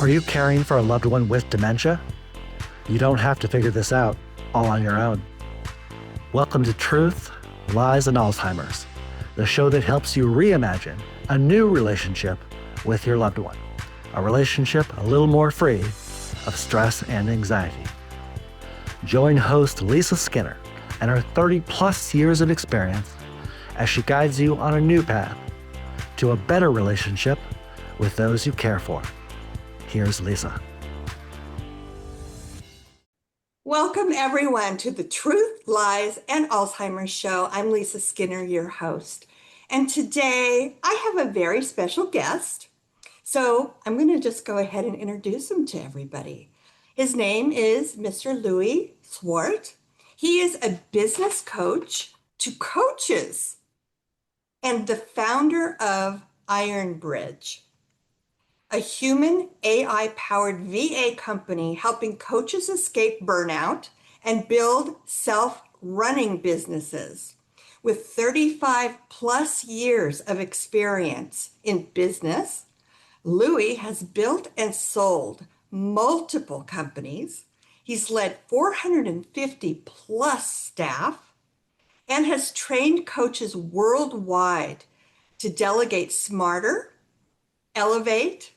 Are you caring for a loved one with dementia? You don't have to figure this out all on your own. Welcome to Truth, Lies, and Alzheimer's, the show that helps you reimagine a new relationship with your loved one, a relationship a little more free of stress and anxiety. Join host Lisa Skinner and her 30-plus years of experience as she guides you on a new path to a better relationship with those you care for. Here's Lisa. Welcome, everyone, to the Truth, Lies, and Alzheimer's Show. I'm Lisa Skinner, your host. And today I have a very special guest. So I'm going to just go ahead and introduce him to everybody. His name is Mr. Louis Swart. He is a business coach to coaches and the founder of Ironbrij, a human AI-powered VA company helping coaches escape burnout and build self-running businesses. With 35 plus years of experience in business, Louis has built and sold multiple companies. He's led 450 plus staff and has trained coaches worldwide to delegate smarter, elevate,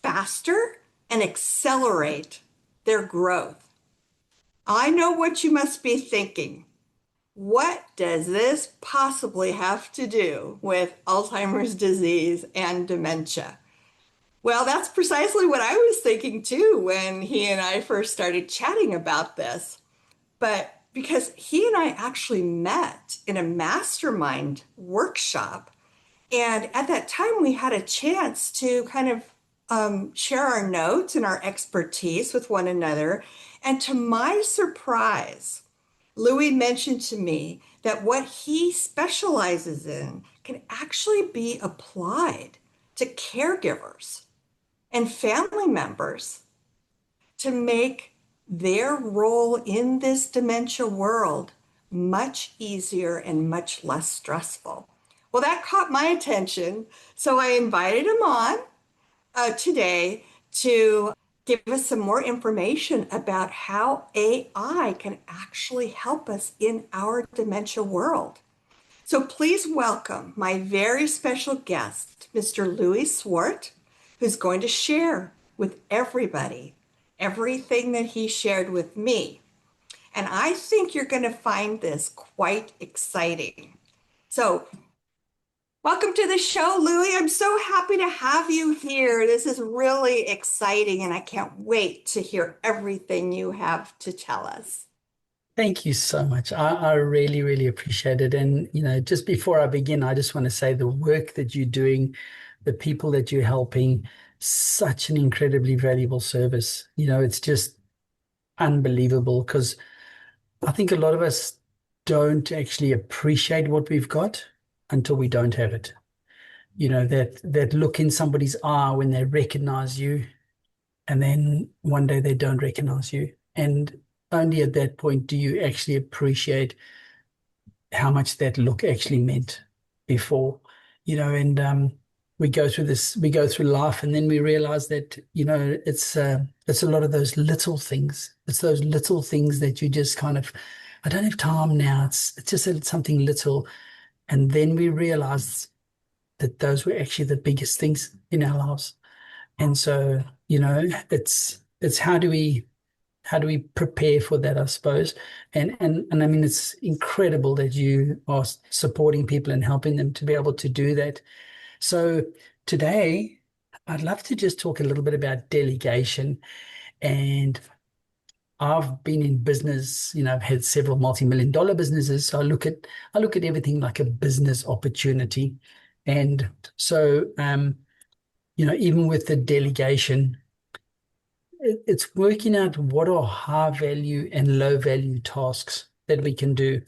faster, and accelerate their growth. I know what you must be thinking. What does this possibly have to do with Alzheimer's disease and dementia? Well, that's precisely what I was thinking too when he and I first started chatting about this. But because he and I actually met in a mastermind workshop, and at that time we had a chance to kind of share our notes and our expertise with one another. And to my surprise, Louis mentioned to me that what he specializes in can actually be applied to caregivers and family members to make their role in this dementia world much easier and much less stressful. Well, that caught my attention, so I invited him on today to give us some more information about how AI can actually help us in our dementia world. So please welcome my very special guest, Mr. Louis Swart, who's going to share with everybody everything that he shared with me. And I think you're going to find this quite exciting. So welcome to the show, Louis. I'm so happy to have you here. This is really exciting, and I can't wait to hear everything you have to tell us. Thank you so much. I really, really appreciate it. And, just before I begin, I just want to say the work that you're doing, the people that you're helping, such an incredibly valuable service. It's just unbelievable because I think a lot of us don't actually appreciate what we've got until we don't have it. That look in somebody's eye when they recognize you, and then one day they don't recognize you. And only at that point do you actually appreciate how much that look actually meant before, and we go through life, and then we realize that, it's a lot of those little things. It's those little things that you just kind of, I don't have time now. It's just something little. And then we realize that those were actually the biggest things in our lives. And so, it's how do we prepare for that, I suppose. And I mean, it's incredible that you are supporting people and helping them to be able to do that. So today, I'd love to just talk a little bit about delegation. And I've been in business, I've had several multi-million-dollar businesses. So I look at everything like a business opportunity. And so, even with the delegation, it's working out what are high value and low value tasks that we can do.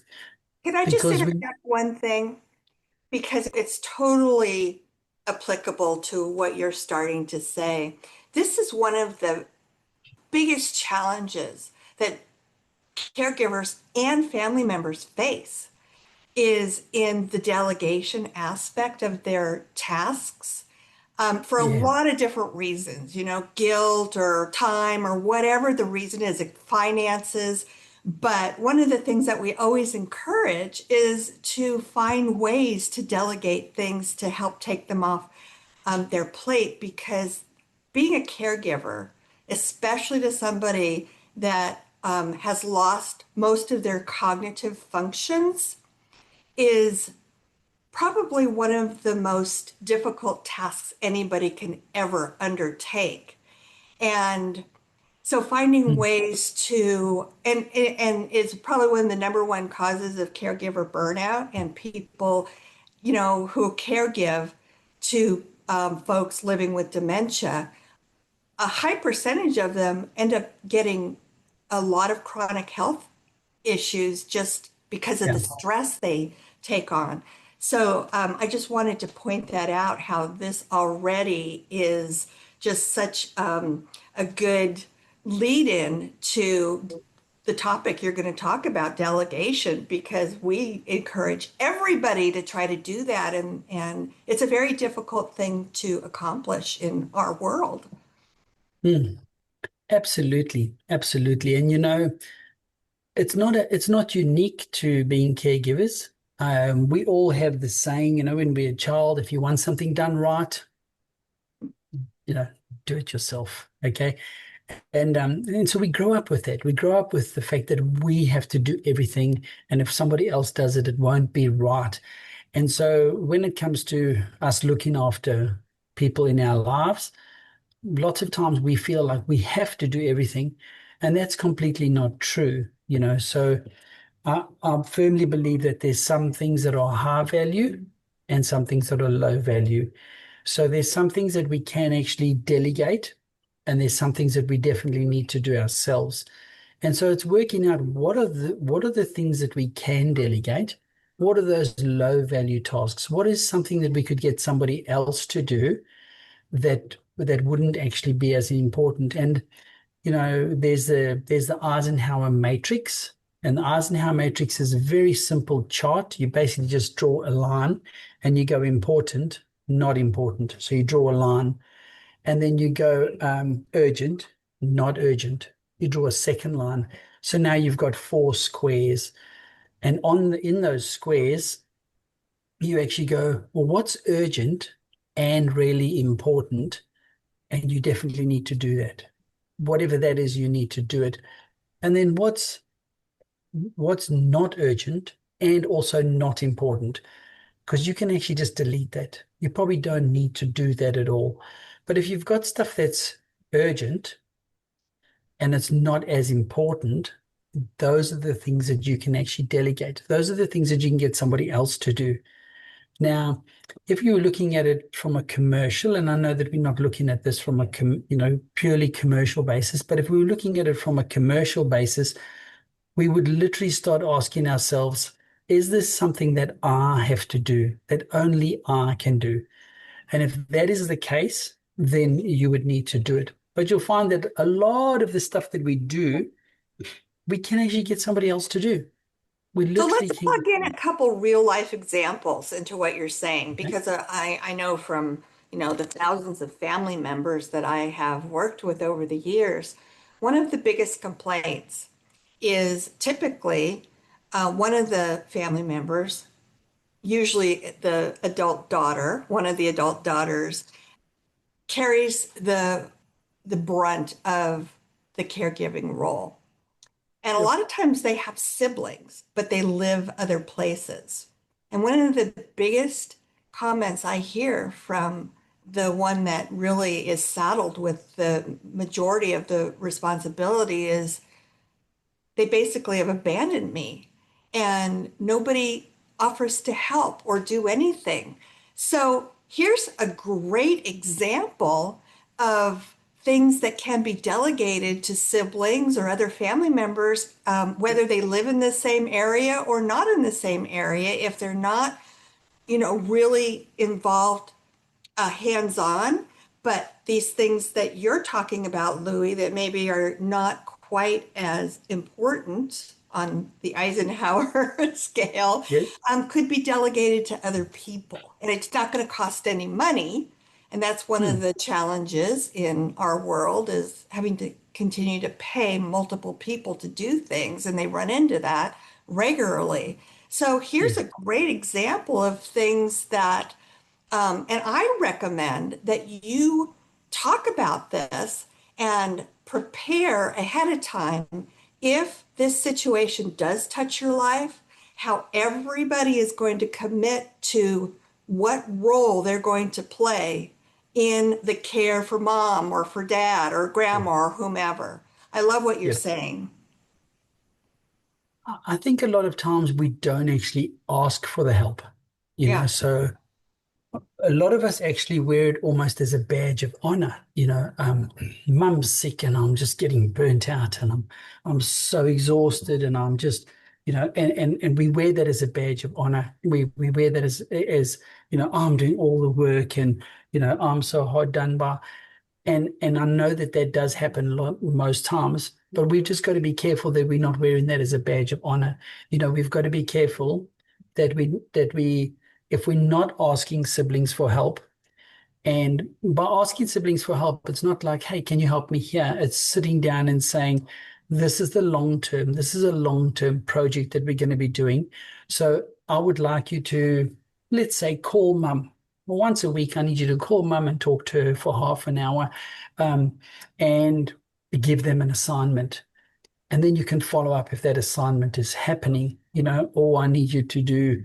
Can I just interject one thing? Because it's totally applicable to what you're starting to say. This is one of the biggest challenges that caregivers and family members face, is in the delegation aspect of their tasks. for a Yeah. lot of different reasons, guilt or time or whatever the reason is, like finances. But one of the things that we always encourage is to find ways to delegate things to help take them off their plate, because being a caregiver, especially to somebody that has lost most of their cognitive functions, is probably one of the most difficult tasks anybody can ever undertake. And so finding Mm. ways to, and it's probably one of the number one causes of caregiver burnout, and people, who caregive to folks living with dementia, a high percentage of them end up getting a lot of chronic health issues just because of Yeah. the stress they take on. So I just wanted to point that out, how this already is just such a good lead in to the topic you're going to talk about, delegation, because we encourage everybody to try to do that. And it's a very difficult thing to accomplish in our world. Mm. Absolutely. Absolutely. And it's not unique to being caregivers. We all have the saying, when we're a child, if you want something done right, you know, do it yourself. Okay. And so we grow up with that. We grow up with the fact that we have to do everything. And if somebody else does it, it won't be right. And so when it comes to us looking after people in our lives, lots of times we feel like we have to do everything. And that's completely not true. So I firmly believe that there's some things that are high value and some things that are low value. So there's some things that we can actually delegate, and there's some things that we definitely need to do ourselves. And so it's working out what are the things that we can delegate? What are those low value tasks? What is something that we could get somebody else to do that wouldn't actually be as important? And there's the Eisenhower matrix, and the Eisenhower matrix is a very simple chart. You basically just draw a line and you go important, not important. So you draw a line, and then you go urgent, not urgent. You draw a second line. So now you've got four squares, and in those squares, you actually go, well, what's urgent and really important? And you definitely need to do that. Whatever that is, you need to do it. And then what's not urgent and also not important, because you can actually just delete that. You probably don't need to do that at all. But if you've got stuff that's urgent and it's not as important, those are the things that you can actually delegate. Those are the things that you can get somebody else to do. Now, if you're looking at it from a commercial, and I know that we're not looking at this from a purely commercial basis, but if we were looking at it from a commercial basis, we would literally start asking ourselves, is this something that I have to do, that only I can do? And if that is the case, then you would need to do it. But you'll find that a lot of the stuff that we do, we can actually get somebody else to do. We So literally let's can. plug in a couple real life examples into what you're saying, Okay. because I know from, the thousands of family members that I have worked with over the years, one of the biggest complaints is typically one of the family members, usually the adult daughter, one of the adult daughters, carries the brunt of the caregiving role. And a Yep. lot of times they have siblings, but they live other places. And one of the biggest comments I hear from the one that really is saddled with the majority of the responsibility is, they basically have abandoned me and nobody offers to help or do anything. So here's a great example of things that can be delegated to siblings or other family members, whether they live in the same area or not in the same area, if they're not, really involved hands-on. But these things that you're talking about, Louis, that maybe are not quite as important on the Eisenhower scale, Yeah. could be delegated to other people. And it's not going to cost any money. And that's one of the challenges in our world is having to continue to pay multiple people to do things, and they run into that regularly. So here's a Yes. great example of things that, and I recommend that you talk about this and prepare ahead of time if this situation does touch your life, how everybody is going to commit to what role they're going to play in the care for mom or for dad or Yeah. grandma or whomever. I love what you're Yeah. saying. I think a lot of times we don't actually ask for the help, Yeah. so a lot of us actually wear it almost as a badge of honor. Mum's sick and I'm just getting burnt out and I'm so exhausted and I'm just, and we wear that as a badge of honor. We wear that as, I'm doing all the work and, I'm so hard done by. And I know that that does happen most times, but we've just got to be careful that we're not wearing that as a badge of honor. We've got to be careful that we if we're not asking siblings for help, and by asking siblings for help, it's not like, hey, can you help me here? It's sitting down and saying, this is a long-term project that we're going to be doing. So I would like you to, let's say, call mum. Once a week, I need you to call mum and talk to her for half an hour, and give them an assignment. And then you can follow up if that assignment is happening, or I need you to do,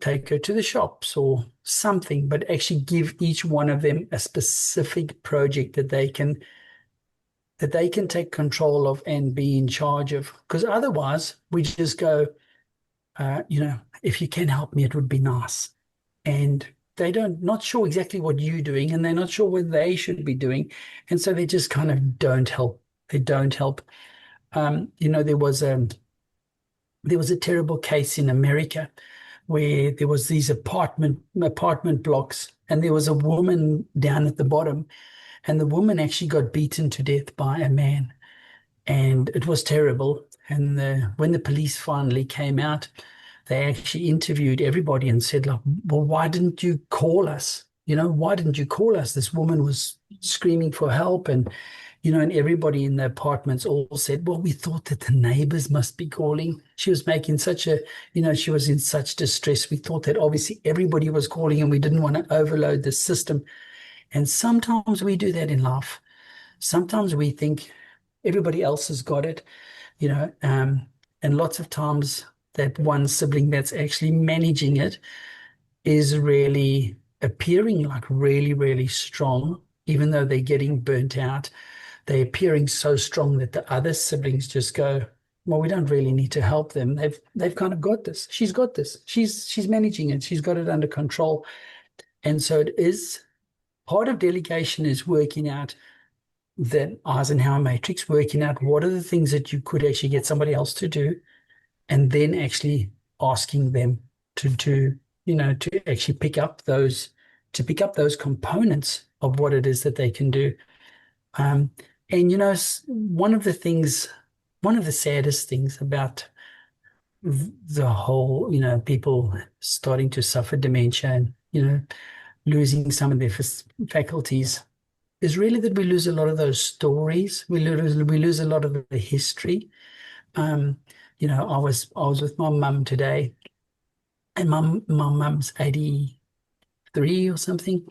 take her to the shops or something, but actually give each one of them a specific project that they can take control of and be in charge of. Because otherwise, we just go, if you can help me, it would be nice. And they don't not sure exactly what you're doing, and they're not sure what they should be doing, and so they just kind of don't help. They don't help. There was a terrible case in America where there was these apartment blocks, and there was a woman down at the bottom, and the woman actually got beaten to death by a man, and it was terrible. And when the police finally came out, they actually interviewed everybody and said, like, well, why didn't you call us? Why didn't you call us? This woman was screaming for help, and everybody in the apartments all said, well, we thought that the neighbors must be calling. She was making she was in such distress. We thought that obviously everybody was calling and we didn't want to overload the system. And sometimes we do that in life. Sometimes we think everybody else has got it, and lots of times that one sibling that's actually managing it is really appearing like really, really strong, even though they're getting burnt out. They're appearing so strong that the other siblings just go, well, we don't really need to help them. They've kind of got this. She's got this. She's managing it. She's got it under control. And so it is part of delegation is working out that Eisenhower matrix, working out what are the things that you could actually get somebody else to do, and then actually asking them to actually pick up those components of what it is that they can do. And one of the saddest things about the whole, people starting to suffer dementia and, losing some of their faculties is really that we lose a lot of those stories. We lose a lot of the history. I was with my mum today, and my mum's 83 or something,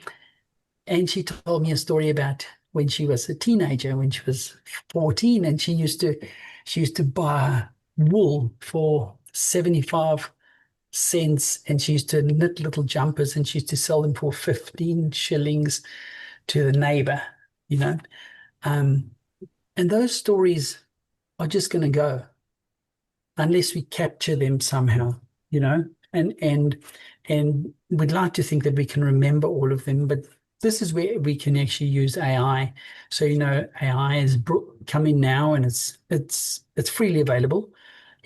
and she told me a story about when she was a teenager, when she was 14, and she used to buy wool for 75 cents, and she used to knit little jumpers, and she used to sell them for 15 shillings to the neighbor, you know. Um, and those stories are just going to go unless we capture them somehow, you know. And we'd like to think that we can remember all of them, but this is where we can actually use AI. So, AI is coming now, and it's freely available.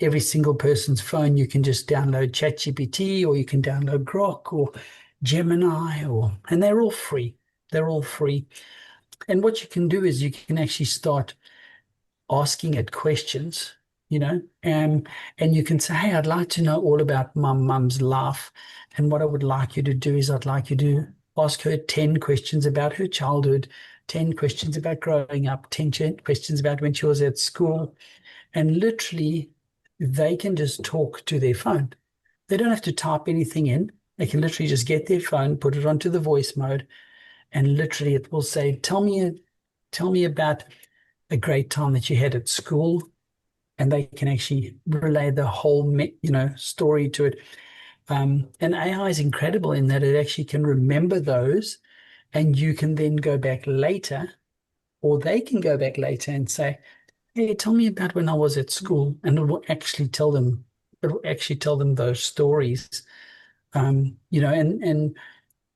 Every single person's phone, you can just download ChatGPT, or you can download Grok or Gemini, and they're all free. They're all free. And what you can do is you can actually start asking it questions, and you can say, hey, I'd like to know all about my mum's life. And what I would like you to do is I'd like you to ask her 10 questions about her childhood, 10 questions about growing up, 10 questions about when she was at school. And literally, they can just talk to their phone. They don't have to type anything in. They can literally just get their phone, put it onto the voice mode, and literally it will say, tell me about a great time that you had at school. And they can actually relay the whole, story to it. And AI is incredible in that it actually can remember those, and you can then go back later, or they can go back later and say, hey, tell me about when I was at school, and it will actually tell them those stories. And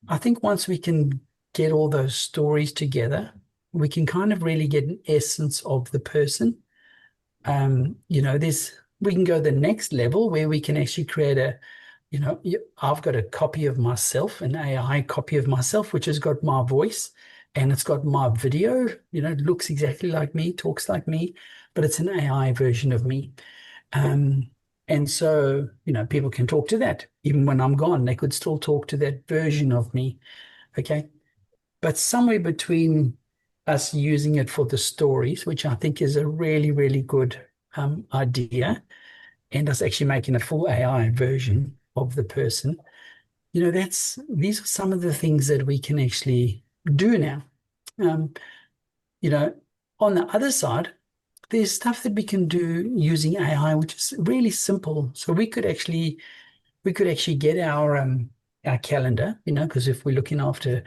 I think once we can get all those stories together, we can kind of really get an essence of the person. We can go the next level where we can actually create I've got a copy of myself, an AI copy of myself, which has got my voice and it's got my video, it looks exactly like me, talks like me, but it's an AI version of me. And so, people can talk to that. Even when I'm gone, they could still talk to that version of me. Okay. But somewhere between us using it for the stories, which I think is a really, really good idea, and us actually making a full AI version of the person, these are some of the things that we can actually do now. Um, on the other side, there's stuff that we can do using AI, which is really simple. So we could actually get our calendar, because if we're looking after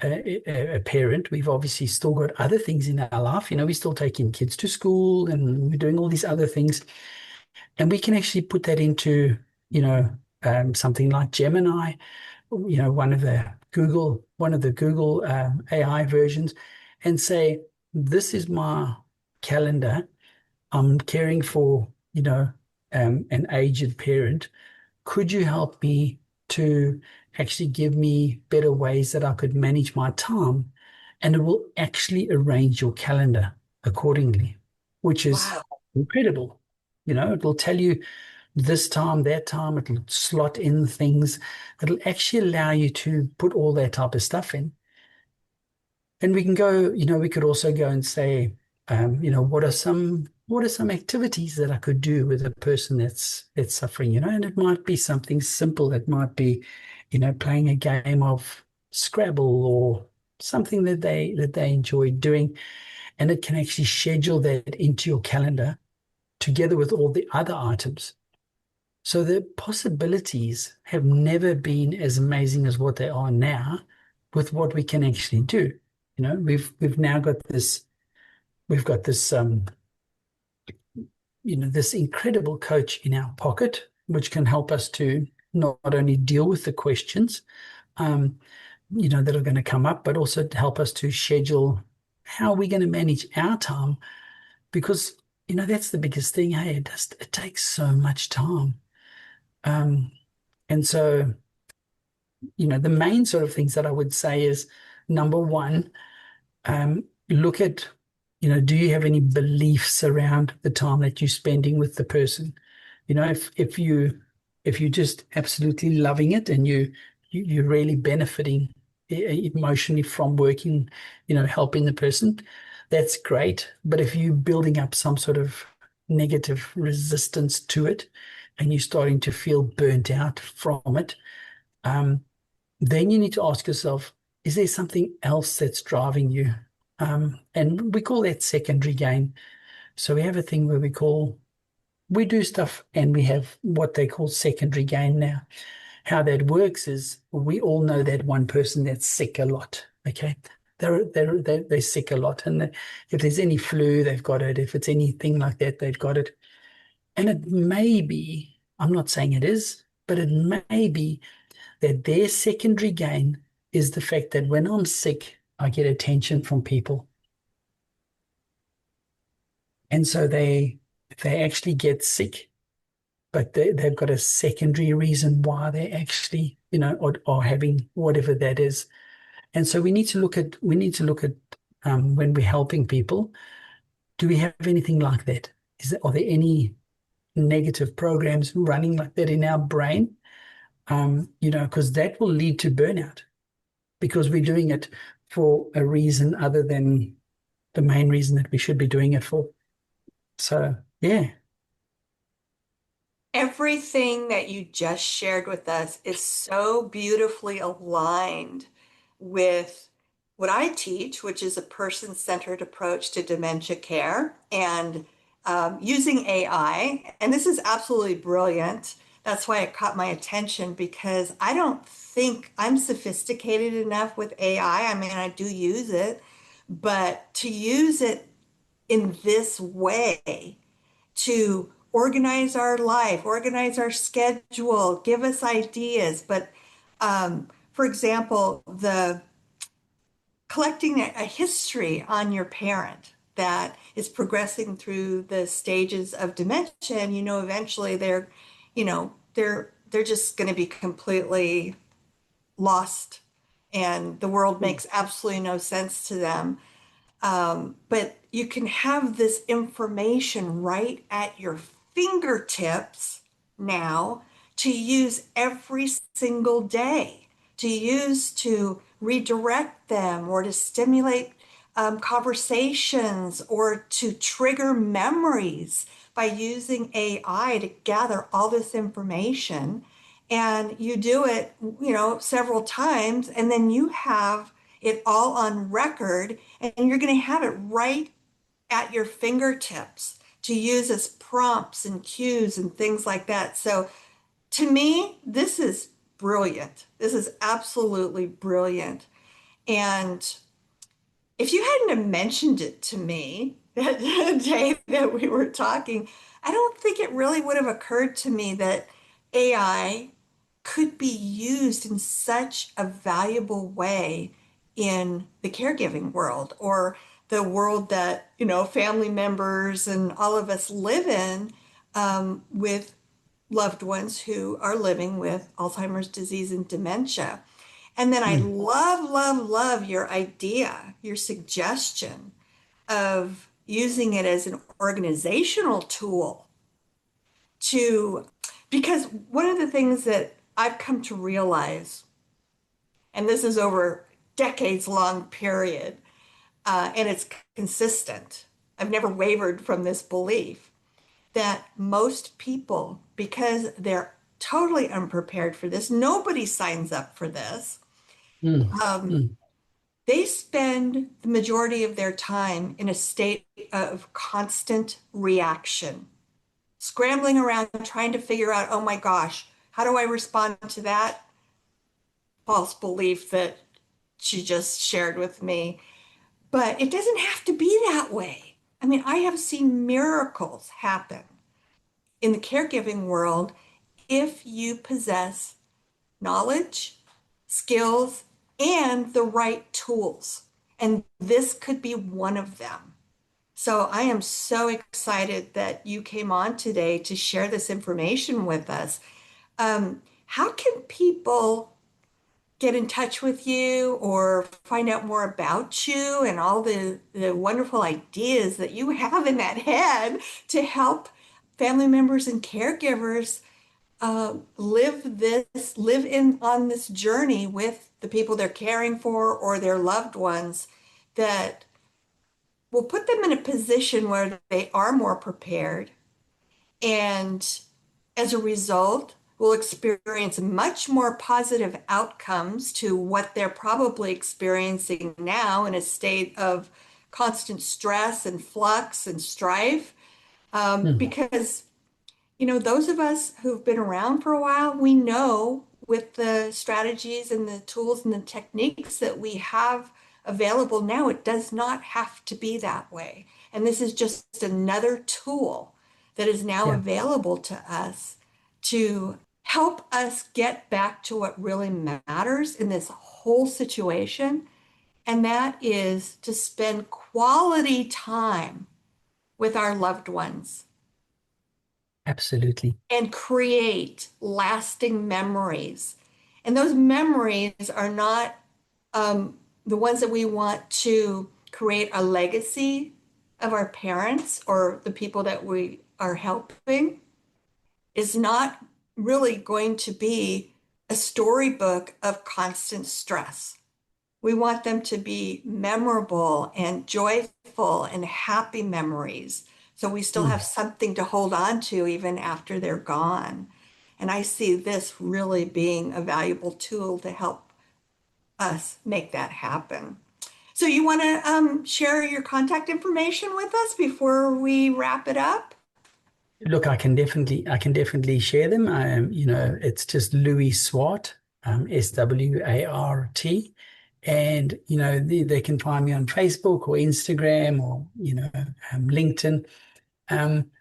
a parent, we've obviously still got other things in our life. We're still taking kids to school and we're doing all these other things. And we can actually put that into, something like Gemini, one of the Google AI versions, and say, this is my calendar. I'm caring for, an aged parent. Could you help me to actually give me better ways that I could manage my time? And it will actually arrange your calendar accordingly, which is Wow. incredible. It will tell you this time, that time, it'll slot in things. It'll actually allow you to put all that type of stuff in. And we can go, we could also go and say, what are some activities that I could do with a person that's suffering, and it might be something simple. It might be, playing a game of Scrabble or something that they enjoy doing. And it can actually schedule that into your calendar together with all the other items. So the possibilities have never been as amazing as what they are now with what we can actually do. We've now got this, we've got this this incredible coach in our pocket, which can help us to not only deal with the questions that are going to come up, but also to help us to schedule how we're going to manage our time, because that's the biggest thing. Hey, it takes so much time. And so, the main sort of things that I would say is, number one, look at, do you have any beliefs around the time that you're spending with the person? If you're just absolutely loving it and you're really benefiting emotionally from working, helping the person, that's great. But if you're building up some sort of negative resistance to it and you're starting to feel burnt out from it, then you need to ask yourself, is there something else that's driving you? And we call that secondary gain. So we have a thing where we do stuff and we have what they call secondary gain now. How that works is, we all know that one person that's sick a lot. Okay. They're sick a lot. And if there's any flu, they've got it. If it's anything like that, they've got it. And it may be, I'm not saying it is, but it may be that their secondary gain is the fact that when I'm sick, I get attention from people. And so they actually get sick, but they've got a secondary reason why they actually, are having whatever that is. And so we need to look at when we're helping people, do we have anything like that? Are there any negative programs running like that in our brain? Because that will lead to burnout. because we're doing it for a reason other than the main reason that we should be doing it for. So, yeah. Everything that you just shared with us is so beautifully aligned with what I teach, which is a person-centered approach to dementia care and using AI. And this is absolutely brilliant. That's why it caught my attention because I don't think I'm sophisticated enough with AI. I mean, I do use it, but to use it in this way to organize our life, organize our schedule, give us ideas. But for example, the collecting a history on your parent that is progressing through the stages of dementia, and eventually they're just going to be completely lost, and the world makes absolutely no sense to them. But you can have this information right at your fingertips now to use every single day, to use to redirect them or to stimulate conversations or to trigger memories by using AI to gather all this information. And you do it, several times, and then you have it all on record, and you're going to have it right at your fingertips to use as prompts and cues and things like that. So to me, this is brilliant. This is absolutely brilliant. And if you hadn't have mentioned it to me that day that we were talking, I don't think it really would have occurred to me that AI could be used in such a valuable way in the caregiving world, or the world that, family members and all of us live in, with loved ones who are living with Alzheimer's disease and dementia. And then I love, love, love your idea, your suggestion of using it as an organizational tool to, because one of the things that I've come to realize, and this is over decades long period, and it's consistent. I've never wavered from this belief that most people, because they're totally unprepared for this, nobody signs up for this. Mm, mm, They spend the majority of their time in a state of constant reaction, scrambling around trying to figure out, oh my gosh, how do I respond to that false belief that she just shared with me? But it doesn't have to be that way. I mean, I have seen miracles happen in the caregiving world if you possess knowledge, skills, and the right tools. And this could be one of them. So I am so excited that you came on today to share this information with us. How can people get in touch with you or find out more about you and all the wonderful ideas that you have in that head to help family members and caregivers live in on this journey with the people they're caring for or their loved ones, that will put them in a position where they are more prepared, and as a result will experience much more positive outcomes to what they're probably experiencing now in a state of constant stress and flux and strife. mm. Because those of us who've been around for a while, we know with the strategies and the tools and the techniques that we have available now, it does not have to be that way. And this is just another tool that is now Yeah, available to us to help us get back to what really matters in this whole situation. And that is to spend quality time with our loved ones absolutely. and create lasting memories. And those memories are not the ones that we want to create a legacy of our parents or the people that we are helping, is not really going to be a storybook of constant stress. We want them to be memorable and joyful and happy memories. So we still have something to hold on to even after they're gone. And I see this really being a valuable tool to help us make that happen. So you want to share your contact information with us before we wrap it up? Look, I can definitely share them. It's just Louis Swart, Swart, and they can find me on Facebook or Instagram or LinkedIn.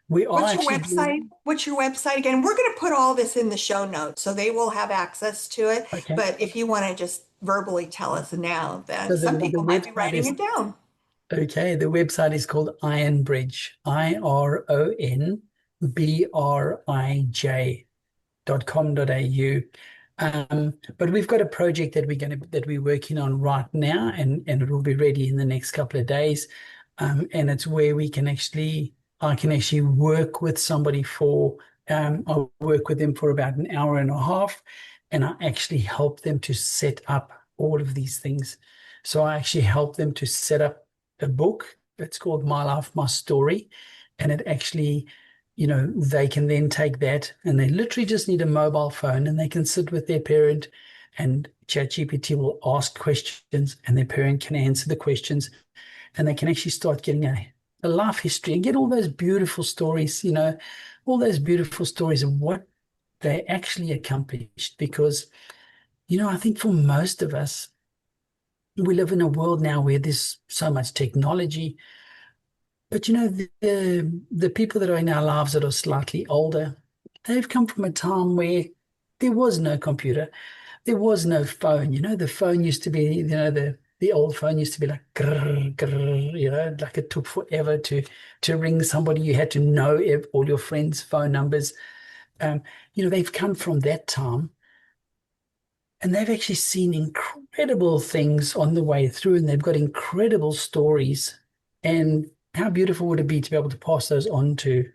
We are What's your actually website? doing What's your website again? We're going to put all this in the show notes so they will have access to it. okay. But if you want to just verbally tell us now, then So some the people might be website writing is it down. okay. The website is called Ironbrij, IronBrij.com.au. But we've got a project that we're working on right now, and it will be ready in the next couple of days. And it's where I can actually work with somebody I'll work with them for about an hour and a half, and I actually help them to set up all of these things. So I actually help them to set up a book. It's called My Life, My Story, and it actually they can then take that and they literally just need a mobile phone and they can sit with their parent and ChatGPT will ask questions and their parent can answer the questions and they can actually start getting a life history and get all those beautiful stories, all those beautiful stories of what they actually accomplished. Because, I think for most of us, we live in a world now where there's so much technology. But the people that are in our lives that are slightly older, they've come from a time where there was no computer, there was no phone. The phone used to be, the old phone used to be like grrr, grrr, like it took forever to ring somebody. You had to know all your friends' phone numbers. They've come from that time and they've actually seen incredible things on the way through, and they've got incredible stories. And how beautiful would it be to be able to pass those on to,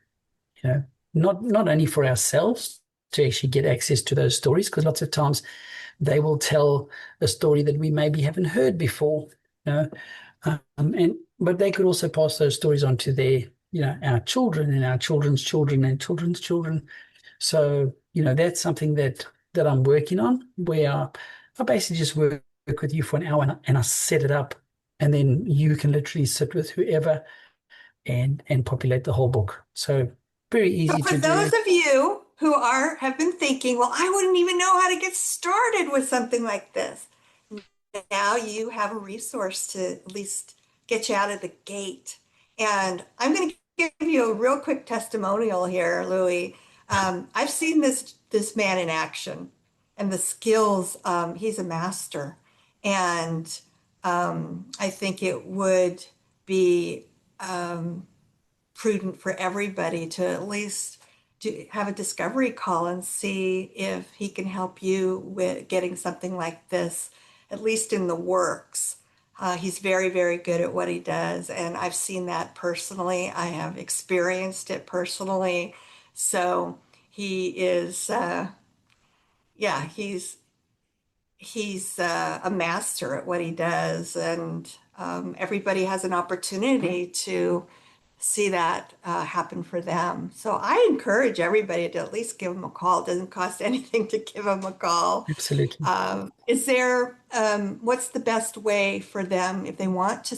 not only for ourselves to actually get access to those stories, because lots of times they will tell a story that we maybe haven't heard before, but they could also pass those stories on to their, our children and our children's children and children's children. So, that's something that I'm working on, where I basically just work with you for an hour and I set it up, and then you can literally sit with whoever and populate the whole book. So very So easy for to those do. of you who have been thinking, well, I wouldn't even know how to get started with something like this. Now you have a resource to at least get you out of the gate. And I'm going to give you a real quick testimonial here, Louis. I've seen this man in action and the skills. He's a master. And I think it would be prudent for everybody to at least have a discovery call and see if he can help you with getting something like this, at least in the works. He's very, very good at what he does, and I've seen that personally. I have experienced it personally. So he is, yeah, he's a master at what he does, and everybody has an opportunity to see that happen for them. So I encourage everybody to at least give him a call. It doesn't cost anything to give him a call. Absolutely. Is there, what's the best way for them if they want to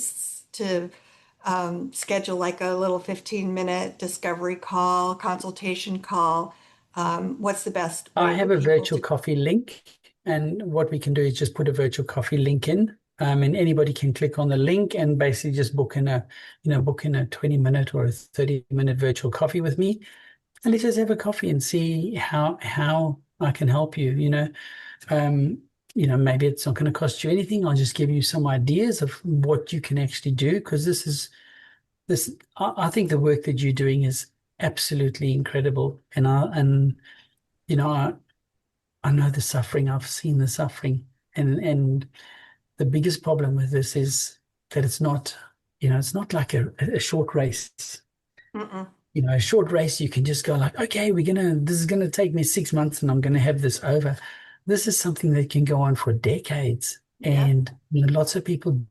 schedule like a little 15-minute discovery call, consultation call? What's the best I way for have a people virtual to? coffee link, and what we can do is just put a virtual coffee link in, and anybody can click on the link and basically just book in a 20-minute or a 30-minute virtual coffee with me, and let's just have a coffee and see how I can help you. Um, maybe it's not going to cost you anything. I'll just give you some ideas of what you can actually do, because I think the work that you're doing is absolutely incredible, and you know I know the suffering. I've seen the suffering, and the biggest problem with this is that it's not like a short race. Mm-mm. A short race, you can just go like, okay, this is gonna take me 6 months and I'm gonna have this over. This is something that can go on for decades. Yeah. And lots of people,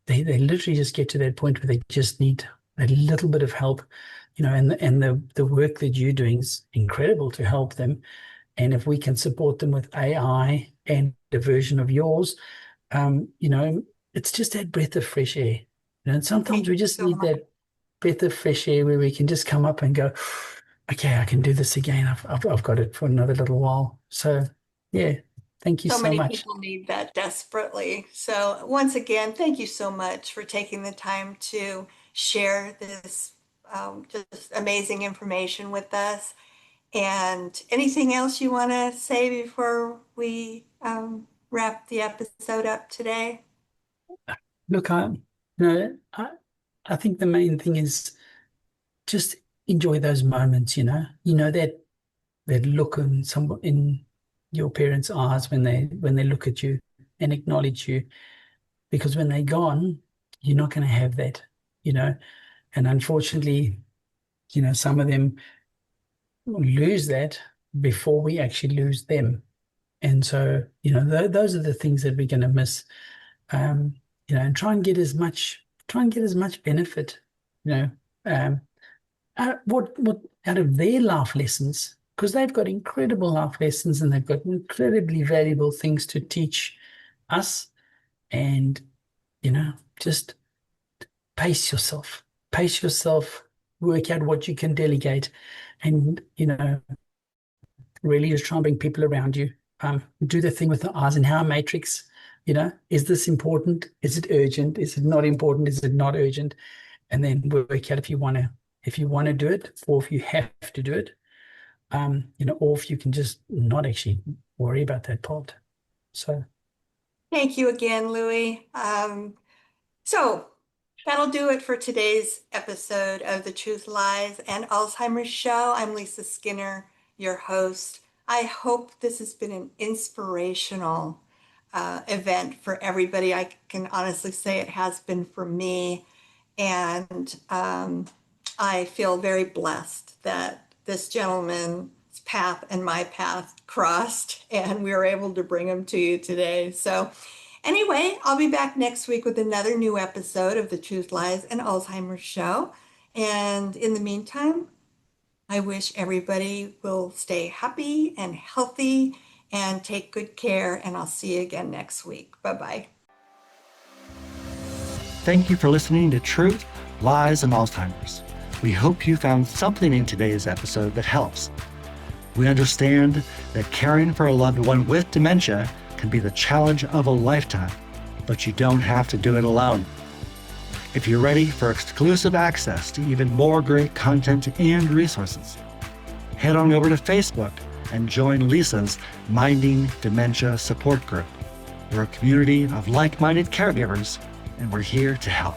they literally just get to that point where they just need a little bit of help, and the work that you're doing is incredible to help them. And if we can support them with AI and a version of yours, it's just that breath of fresh air. And sometimes Thank we you just so need much. that breath of fresh air where we can just come up and go, okay, I can do this again. I've got it for another little while. So yeah, thank you So so many much. people need that desperately. So once again, thank you so much for taking the time to share this just amazing information with us. And anything else you want to say before we wrap the episode up today? Look, no, I think the main thing is just enjoy those moments, that look in your parents' eyes when they look at you and acknowledge you, because when they're gone, you're not going to have that, you know. And unfortunately, some of them lose that before we actually lose them. And so, those are the things that we're going to miss. And try and get as much benefit, you know, um, what out of their life lessons, because they've got incredible life lessons and they've got incredibly valuable things to teach us. And, just pace yourself, work out what you can delegate, and, really just try and bring people around you. Do the thing with the Eisenhower matrix. Is this important? Is it urgent? Is it not important? Is it not urgent? And then work out if you want to do it, or if you have to do it. Or if you can just not actually worry about that part. So Thank you again, Louis. So that'll do it for today's episode of the Truth, Lies, and Alzheimer's Show. I'm Lisa Skinner, your host. I hope this has been an inspirational event for everybody. I can honestly say it has been for me. And I feel very blessed that this gentleman's path and my path crossed, and we were able to bring them to you today. So anyway, I'll be back next week with another new episode of the Truth, Lies, and Alzheimer's Show. And in the meantime, I wish everybody will stay happy and healthy and take good care. And I'll see you again next week. Bye-bye. Thank you for listening to Truth, Lies, and Alzheimer's. We hope you found something in today's episode that helps. We understand that caring for a loved one with dementia can be the challenge of a lifetime, but you don't have to do it alone. If you're ready for exclusive access to even more great content and resources, head on over to Facebook and join Lisa's Minding Dementia Support Group. We're a community of like-minded caregivers, and we're here to help.